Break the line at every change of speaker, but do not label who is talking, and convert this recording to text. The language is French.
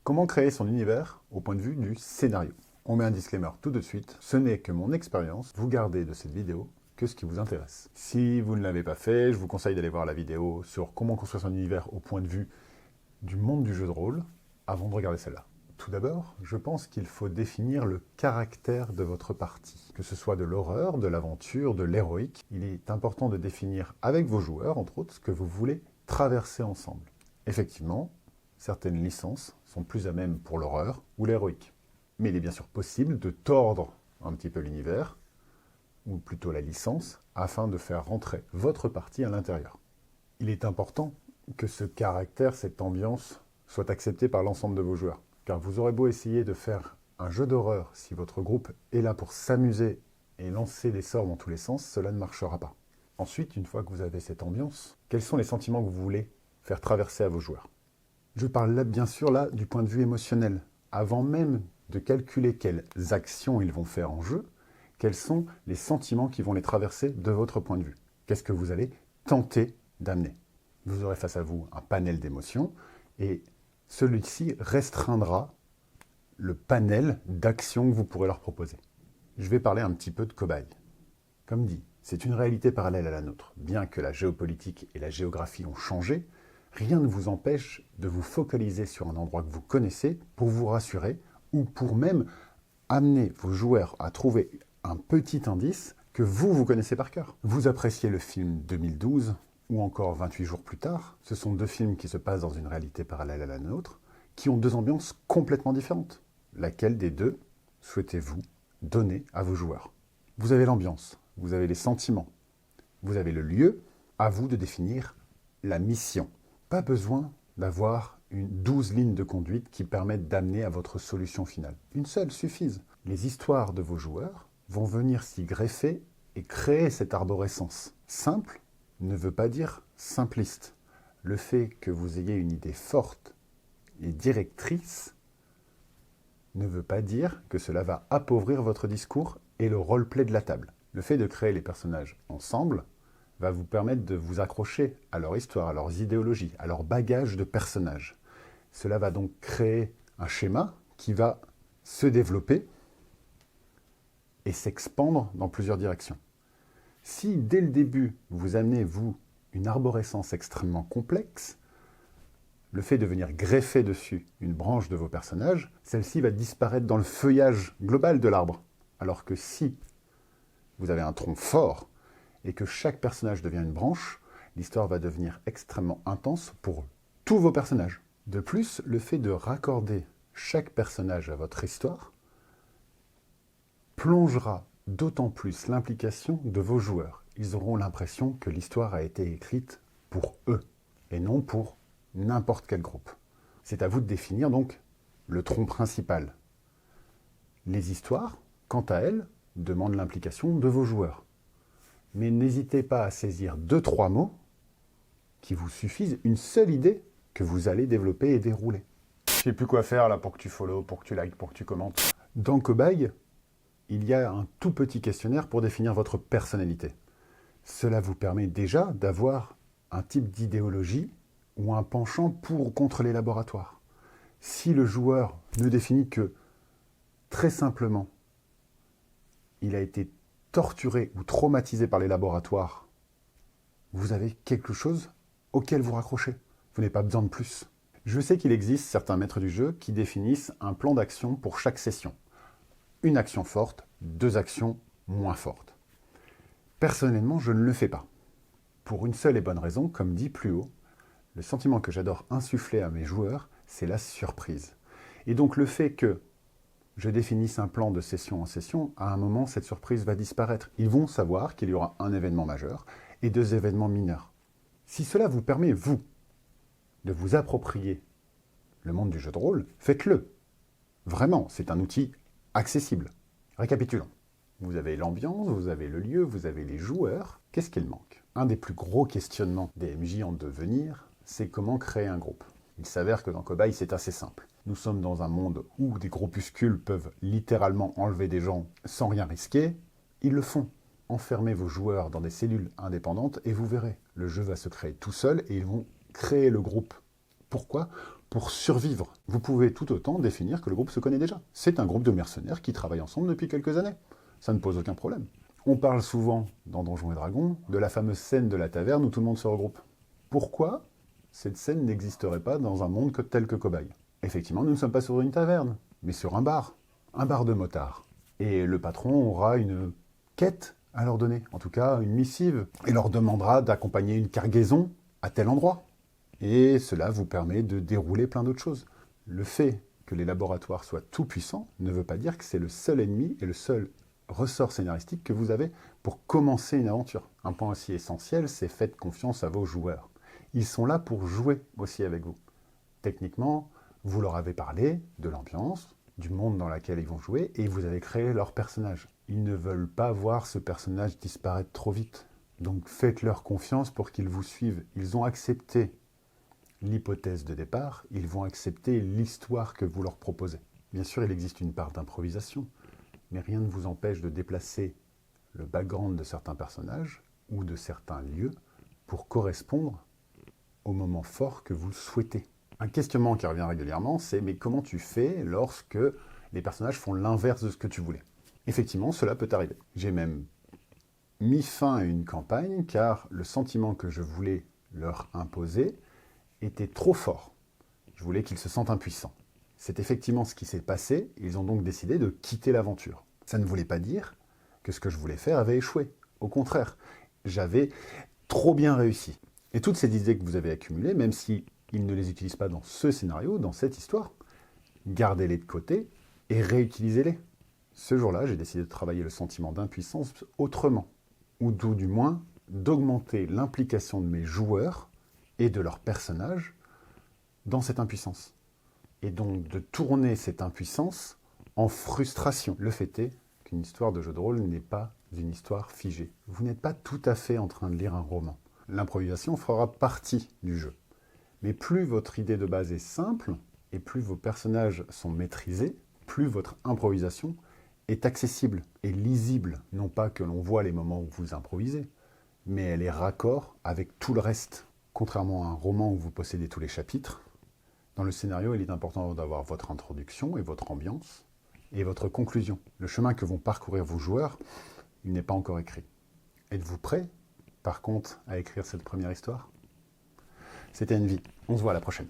Comment créer son univers au point de vue du scénario? On met un disclaimer tout de suite, ce n'est que mon expérience, vous gardez de cette vidéo que ce qui vous intéresse. Si vous ne l'avez pas fait, je vous conseille d'aller voir la vidéo sur comment construire son univers au point de vue du monde du jeu de rôle avant de regarder celle-là. Tout d'abord, je pense qu'il faut définir le caractère de votre partie. Que ce soit de l'horreur, de l'aventure, de l'héroïque, il est important de définir avec vos joueurs, entre autres, ce que vous voulez traverser ensemble. Effectivement, certaines licences sont plus à même pour l'horreur ou l'héroïque. Mais il est bien sûr possible de tordre un petit peu l'univers, ou plutôt la licence, afin de faire rentrer votre partie à l'intérieur. Il est important que ce caractère, cette ambiance, soit accepté par l'ensemble de vos joueurs. Car vous aurez beau essayer de faire un jeu d'horreur, si votre groupe est là pour s'amuser et lancer des sorts dans tous les sens, cela ne marchera pas. Ensuite, une fois que vous avez cette ambiance, quels sont les sentiments que vous voulez faire traverser à vos joueurs? Je parle là, bien sûr, là, du point de vue émotionnel. Avant même de calculer quelles actions ils vont faire en jeu, quels sont les sentiments qui vont les traverser de votre point de vue? Qu'est-ce que vous allez tenter d'amener? Vous aurez face à vous un panel d'émotions et celui-ci restreindra le panel d'actions que vous pourrez leur proposer. Je vais parler un petit peu de cobaye. Comme dit, c'est une réalité parallèle à la nôtre. Bien que la géopolitique et la géographie ont changé, rien ne vous empêche de vous focaliser sur un endroit que vous connaissez pour vous rassurer ou pour même amener vos joueurs à trouver un petit indice que vous connaissez par cœur. Vous appréciez le film 2012 ou encore 28 jours plus tard. Ce sont deux films qui se passent dans une réalité parallèle à la nôtre, qui ont deux ambiances complètement différentes. Laquelle des deux souhaitez-vous donner à vos joueurs? Vous avez l'ambiance, vous avez les sentiments, vous avez le lieu, à vous de définir la mission. Pas besoin d'avoir 12 lignes de conduite qui permettent d'amener à votre solution finale. Une seule suffise. Les histoires de vos joueurs vont venir s'y greffer et créer cette arborescence. Simple ne veut pas dire simpliste. Le fait que vous ayez une idée forte et directrice ne veut pas dire que cela va appauvrir votre discours et le roleplay de la table. Le fait de créer les personnages ensemble va vous permettre de vous accrocher à leur histoire, à leurs idéologies, à leur bagage de personnages. Cela va donc créer un schéma qui va se développer et s'expandre dans plusieurs directions. Si, dès le début, vous amenez, vous, une arborescence extrêmement complexe, le fait de venir greffer dessus une branche de vos personnages, celle-ci va disparaître dans le feuillage global de l'arbre. Alors que si vous avez un tronc fort et que chaque personnage devient une branche, l'histoire va devenir extrêmement intense pour tous vos personnages. De plus, le fait de raccorder chaque personnage à votre histoire plongera d'autant plus l'implication de vos joueurs. Ils auront l'impression que l'histoire a été écrite pour eux et non pour n'importe quel groupe. C'est à vous de définir donc le tronc principal. Les histoires, quant à elles, demandent l'implication de vos joueurs. Mais n'hésitez pas à saisir 2-3 mots qui vous suffisent, une seule idée que vous allez développer et dérouler. Je ne sais plus quoi faire là pour que tu follow, pour que tu likes, pour que tu commentes. Dans Cobaye, il y a un tout petit questionnaire pour définir votre personnalité. Cela vous permet déjà d'avoir un type d'idéologie ou un penchant pour ou contre les laboratoires. Si le joueur ne définit que, très simplement, il a été torturé ou traumatisé par les laboratoires, vous avez quelque chose auquel vous raccrochez. Vous n'avez pas besoin de plus. Je sais qu'il existe certains maîtres du jeu qui définissent un plan d'action pour chaque session. Une action forte, 2 actions moins fortes. Personnellement, je ne le fais pas. Pour une seule et bonne raison, comme dit plus haut, le sentiment que j'adore insuffler à mes joueurs, c'est la surprise. Et donc le fait que je définisse un plan de session en session, à un moment, cette surprise va disparaître. Ils vont savoir qu'il y aura un événement majeur et 2 événements mineurs. Si cela vous permet, vous, de vous approprier le monde du jeu de rôle, faites-le. Vraiment, c'est un outil accessible. Récapitulons. Vous avez l'ambiance, vous avez le lieu, vous avez les joueurs. Qu'est-ce qu'il manque? Un des plus gros questionnements des MJ en devenir, c'est comment créer un groupe. Il s'avère que dans Cobaye, c'est assez simple. Nous sommes dans un monde où des groupuscules peuvent littéralement enlever des gens sans rien risquer. Ils le font. Enfermez vos joueurs dans des cellules indépendantes et vous verrez. Le jeu va se créer tout seul et ils vont créer le groupe. Pourquoi? pour survivre. Vous pouvez tout autant définir que le groupe se connaît déjà. C'est un groupe de mercenaires qui travaillent ensemble depuis quelques années. Ça ne pose aucun problème. On parle souvent, dans Donjons et Dragons, de la fameuse scène de la taverne où tout le monde se regroupe. Pourquoi cette scène n'existerait pas dans un monde tel que Cobaye? Effectivement, nous ne sommes pas sur une taverne, mais sur un bar de motards. Et le patron aura une quête à leur donner, en tout cas une missive, et leur demandera d'accompagner une cargaison à tel endroit. Et cela vous permet de dérouler plein d'autres choses. Le fait que les laboratoires soient tout puissants ne veut pas dire que c'est le seul ennemi et le seul ressort scénaristique que vous avez pour commencer une aventure. Un point aussi essentiel, c'est faites confiance à vos joueurs. Ils sont là pour jouer aussi avec vous. Techniquement, vous leur avez parlé de l'ambiance, du monde dans lequel ils vont jouer, et vous avez créé leur personnage. Ils ne veulent pas voir ce personnage disparaître trop vite. Donc faites-leur confiance pour qu'ils vous suivent. Ils ont accepté l'hypothèse de départ, ils vont accepter l'histoire que vous leur proposez. Bien sûr, il existe une part d'improvisation, mais rien ne vous empêche de déplacer le background de certains personnages ou de certains lieux pour correspondre au moment fort que vous souhaitez. Un questionnement qui revient régulièrement, c'est « mais comment tu fais lorsque les personnages font l'inverse de ce que tu voulais ?» Effectivement, cela peut arriver. J'ai même mis fin à une campagne car le sentiment que je voulais leur imposer était trop fort. Je voulais qu'ils se sentent impuissants. C'est effectivement ce qui s'est passé, ils ont donc décidé de quitter l'aventure. Ça ne voulait pas dire que ce que je voulais faire avait échoué. Au contraire, j'avais trop bien réussi. Et toutes ces idées que vous avez accumulées, même si ils ne les utilisent pas dans ce scénario, dans cette histoire, gardez-les de côté et réutilisez-les. Ce jour-là, j'ai décidé de travailler le sentiment d'impuissance autrement, ou tout du moins d'augmenter l'implication de mes joueurs et de leurs personnages dans cette impuissance. Et donc de tourner cette impuissance en frustration. Le fait est qu'une histoire de jeu de rôle n'est pas une histoire figée. Vous n'êtes pas tout à fait en train de lire un roman. L'improvisation fera partie du jeu. Mais plus votre idée de base est simple, et plus vos personnages sont maîtrisés, plus votre improvisation est accessible et lisible. Non pas que l'on voit les moments où vous improvisez, mais elle est raccord avec tout le reste. Contrairement à un roman où vous possédez tous les chapitres, dans le scénario, il est important d'avoir votre introduction et votre ambiance, et votre conclusion. Le chemin que vont parcourir vos joueurs, il n'est pas encore écrit. Êtes-vous prêt, par contre, à écrire cette première histoire? C'était Envy. On se voit à la prochaine.